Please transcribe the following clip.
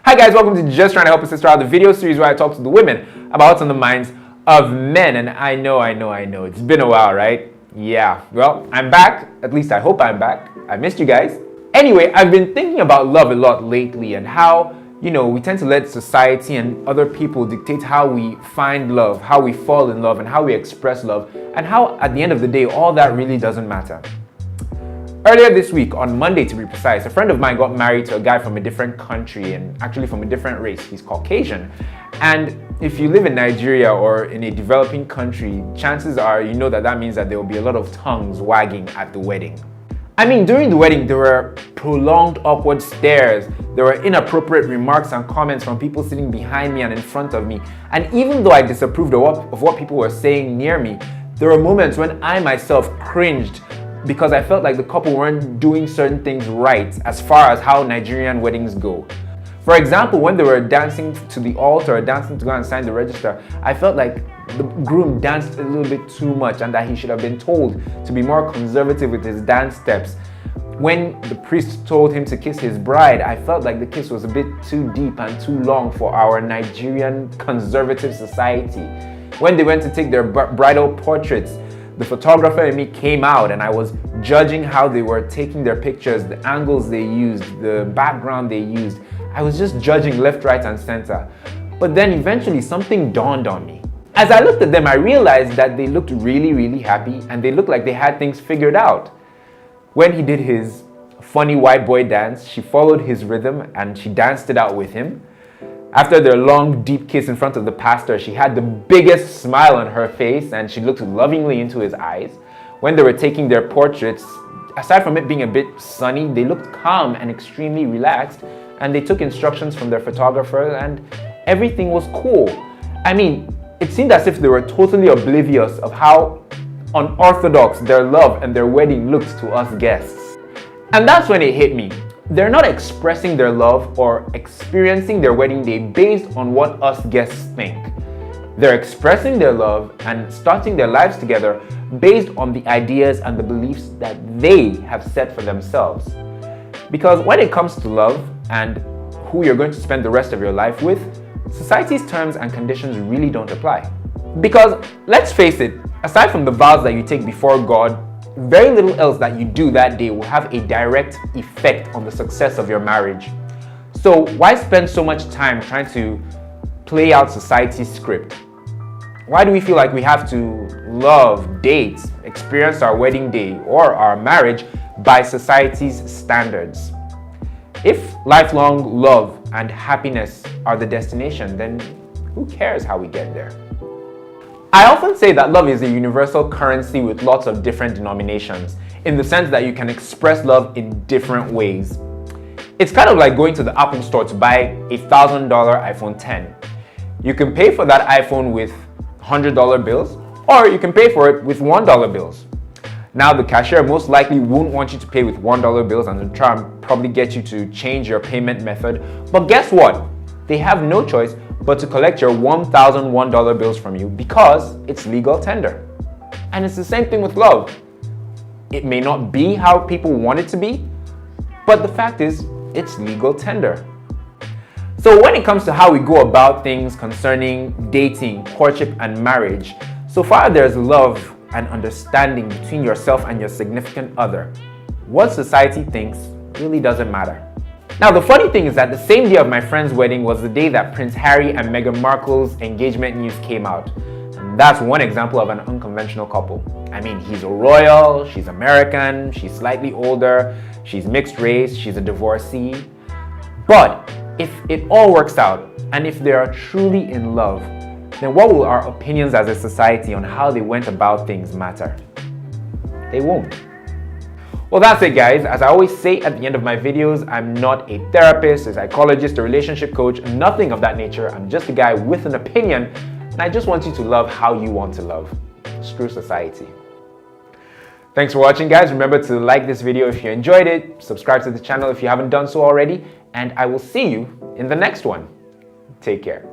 Hi guys, welcome to Just Trying to Help a Sister Out, the video series where I talk to the women about what's on the minds of men. And I know, it's been a while, right? Yeah, well, I'm back. At least I hope I'm back. I missed you guys. Anyway, I've been thinking about love a lot lately and how, we tend to let society and other people dictate how we find love, how we fall in love, and how we express love, and how at the end of the day, all that really doesn't matter. Earlier this week, on Monday to be precise, a friend of mine got married to a guy from a different country and actually from a different race. He's Caucasian. And if you live in Nigeria or in a developing country, chances are you know that means that there will be a lot of tongues wagging at the wedding. I mean, during the wedding, there were prolonged awkward stares. There were inappropriate remarks and comments from people sitting behind me and in front of me. And even though I disapproved of what people were saying near me, there were moments when I myself cringed because I felt like the couple weren't doing certain things right as far as how Nigerian weddings go. For example, when they were dancing to the altar or dancing to go and sign the register, I felt like the groom danced a little bit too much and that he should have been told to be more conservative with his dance steps. When the priest told him to kiss his bride, I felt like the kiss was a bit too deep and too long for our Nigerian conservative society. When they went to take their bridal portraits, the photographer in me came out and I was judging how they were taking their pictures, the angles they used, the background they used. I was just judging left, right, and center. But then eventually something dawned on me. As I looked at them, I realized that they looked really, really happy and they looked like they had things figured out. When he did his funny white boy dance, she followed his rhythm and she danced it out with him. After their long, deep kiss in front of the pastor, she had the biggest smile on her face and she looked lovingly into his eyes. When they were taking their portraits, aside from it being a bit sunny, they looked calm and extremely relaxed, and they took instructions from their photographer and everything was cool. I mean, it seemed as if they were totally oblivious of how unorthodox their love and their wedding looked to us guests. And that's when it hit me. They're not expressing their love or experiencing their wedding day based on what us guests think. They're expressing their love and starting their lives together based on the ideas and the beliefs that they have set for themselves. Because when it comes to love and who you're going to spend the rest of your life with, society's terms and conditions really don't apply. Because let's face it, aside from the vows that you take before God, very little else that you do that day will have a direct effect on the success of your marriage. So why spend so much time trying to play out society's script? Why do we feel like we have to love, date, experience our wedding day or our marriage by society's standards? If lifelong love and happiness are the destination, then who cares how we get there? I often say that love is a universal currency with lots of different denominations, in the sense that you can express love in different ways. It's kind of like going to the Apple store to buy a $1,000 iPhone 10. You can pay for that iPhone with $100 bills, or you can pay for it with $1 bills. Now the cashier most likely won't want you to pay with $1 bills and will try and probably get you to change your payment method. But guess what? They have no choice but to collect your $1,001 bills from you because it's legal tender. And it's the same thing with love. It may not be how people want it to be, but the fact is, it's legal tender. So when it comes to how we go about things concerning dating, courtship, and marriage, so far there's love and understanding between yourself and your significant other. What society thinks really doesn't matter. Now, the funny thing is that the same day of my friend's wedding was the day that Prince Harry and Meghan Markle's engagement news came out. And that's one example of an unconventional couple. I mean, he's a royal, she's American, she's slightly older, she's mixed race, she's a divorcee. But if it all works out, and if they are truly in love, then what will our opinions as a society on how they went about things matter? They won't. Well, that's it, guys. As I always say at the end of my videos, I'm not a therapist, a psychologist, a relationship coach, nothing of that nature. I'm just a guy with an opinion, and I just want you to love how you want to love. Screw society. Thanks for watching, guys. Remember to like this video if you enjoyed it, subscribe to the channel if you haven't done so already, and I will see you in the next one. Take care.